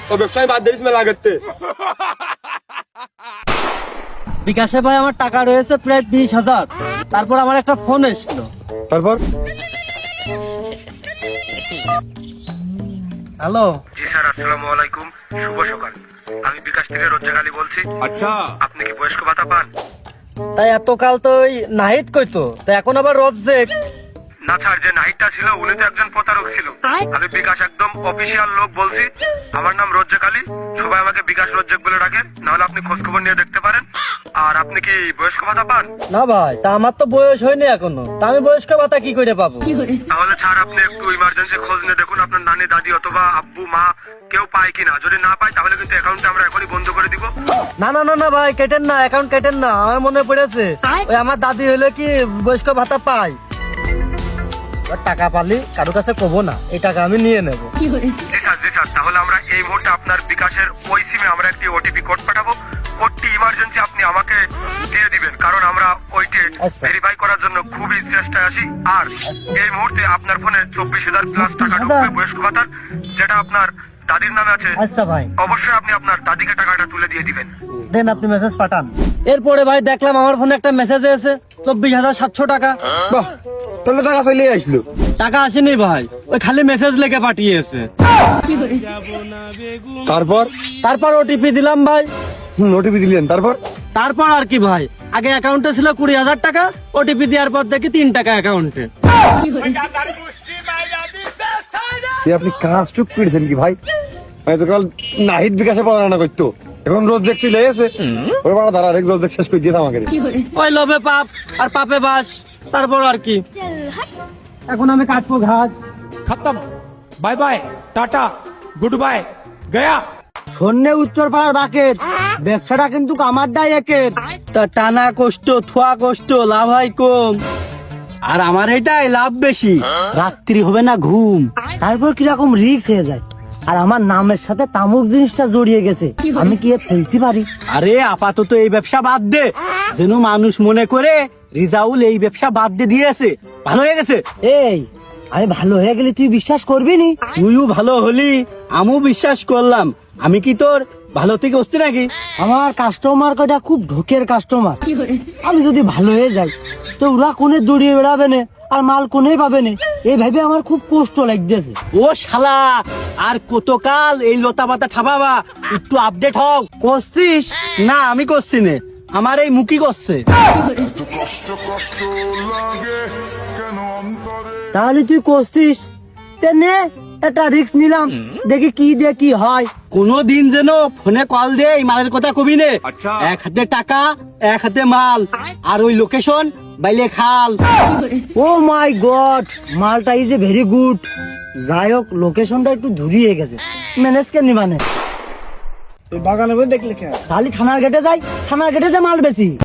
তো ব্যবসায় বাদ দিস মেলা করতে। বিকাশে ভাই আমার টাকা রয়েছে প্রায় 20,000। তারপর আমার একটা ফোন এসলো। তারপর হ্যালো, জি স্যার, আসসালামু আলাইকুম, শুভ সকাল। আমি বিকাশ থেকে রজ্জাক আলী বলছি। আচ্ছা, আপনি কি বয়স্ক ভাতা পান? তাই এতকাল তো ওই নাহিদ কইতো, তো এখন আবার রজ্জেক। না স্যার, যে নাহিদটা ছিল উনি তো একজন প্রতারক ছিল। আমি বিকাশ একদম অফিসিয়াল লোক বলছি। আমার নাম রজ্জাক আলী, সবাই আমাকে বিকাশ রজ্জাক বলে ডাকে। নাহলে আপনি খোঁজ খবর নিয়ে দেখতে পারেন। আর আপনি কি বয়স্ক ভাতা পান? না ভাই, তা আমার তো বয়স হয়নি এখনো, তা আমি বয়স্ক ভাতা কি করে পাবো? তাহলে স্যার আপনি একটু ইমার্জেন্সি খোঁজ নিয়ে দেখুন আপনার নানি, দাদি অথবা আব্বু, মা কেউ পায় কিনা। যদি না পায় তাহলে কিন্তু অ্যাকাউন্টটা আমরা এখনই বন্ধ করে দিব। না না না না ভাই, কেটেন না, অ্যাকাউন্ট কেটেন না। আমার মনে পড়েছে, ওই আমার দাদি হলে কি বয়স্ক ভাতা পায়। আর টাকা পালি কারো কাছে কবো না, এই টাকা আমি নিয়ে নেবো। জি স্যার, জি স্যার, তাহলে আমরা এই মুহূর্তে আপনার বিকাশের ওই সিমে আমরা একটি ওটিপি কোড পাঠাবো। কোডটি ইমার্জেন্সি আপনি আমাকে দিয়ে দিবেন, কারণ আমরা ওইটি আচ্ছা। ভেরিফাই করার জন্য খুবই চেষ্টায় আছি। আর এই মুহূর্তে আপনার ফোনে 24,000 প্লাস টাকা 24,000? ঢুকবে বয়স্ক ভাতার, যেটা আপনার দাদির নামে আছে। আচ্ছা ভাই, অবশ্যই আপনি আপনার দাদিকে টাকাটা তুলে দিয়ে দিবেন। দেন আপনি মেসেজ পাঠান। এরপরে ভাই দেখলাম আমার ফোনে একটা মেসেজ এসেছে 24,700 টাকা। বাহ, তাহলে টাকা চলে আসলো। টাকা আসেনি ভাই, ওই খালি মেসেজ লেগে পাঠিয়েছে। তারপর তারপর ওটিপি দিলাম ভাই। ওটিপি দিলেন, তারপর তারপর আর কি ভাই, আগে অ্যাকাউন্টে ছিল 20,000 টাকা, ওটিপি দেওয়ার পর দেখি 3 টাকা অ্যাকাউন্টে। আপনি কাজ চুপ করেছেন কি ভাই? আমি তো কাল নাহিদ বিকাশে পড়াশোনা করতো, এখন রোজ দেখছি লেগেছে ওই বাড়া দাঁড়া আরেক রোজ দেখ শেষ করে দিয়েছে আমাকে। ওই লোভে পাপ আর পাপে বাস। তারপর আর কি, এখন আমি কাটবো ঘাট। खत्म, bye bye, tata, goodbye, गया। সন্ধ্যে উত্তর পাড়ার বাকেট, ব্যবসাটা কিন্তু আমারটাই একের। তা টানা কষ্ট, থোয়া কষ্ট, লাভ হয় কম, আর আমার এইটাই লাভ বেশি। রাত্রি হবে না ঘুম, তারপর কিরকম রিস্ক হয়ে যায়। আর আমার নামের সাথে তামুক জিনিসটা জড়িয়ে গেছে, আমি কি এ ফেলতে পারি? আরে আপাতত এই ব্যবসা বাদ দে, যেন মানুষ মনে করে রিজাউল এই ব্যবসা বাদ দিয়ে দিয়েছে, ভালো হয়ে গেছে। এই আমি ভালো হয়ে গেলে তুই বিশ্বাস করবি নি? তুইও ভালো হলি, আমিও বিশ্বাস করলাম। আমি কি তোর ভালো থেকে হচ্ছে নাকি? আমার কাস্টমার কটা খুব ঢোকের কাস্টমার। আমি যদি ভালো হয়ে যাই তো ওরা কোনে দৌড়িয়ে বেড়াবে না, আর মাল কোনে পাবে না, এই ভাবে আমার খুব কষ্ট লাগতেছে। ও শালা, আর কতকাল এই লতা পাতা ঠাপাবা? একটু আপডেট হও। করছিস? না আমি করছি না, আমার এই মুখি করছে। কষ্ট কষ্ট লাগে কেন অন্তরে। তাহলে তুই করছিস, নে একটা রিস্ক নিলাম, দেখি কি দিয়ে কি হয়। কোনদিন যেন ফোনে কল দে এই মালের কথা কবি নে। আচ্ছা। এক হাতে টাকা, এক হাতে মাল, আর ওই লোকেশন বাইলে খাল। ও মাই গড, মালটা ইজ এ ভেরি গুড। যাই হোক, লোকেশনটা একটু ধুরিয়ে গেছে, ম্যানেজ কে নিবানে। বাগানে দেখলে খালি থানার গেটে যাই, থানার গেটে যে মাল বেশি।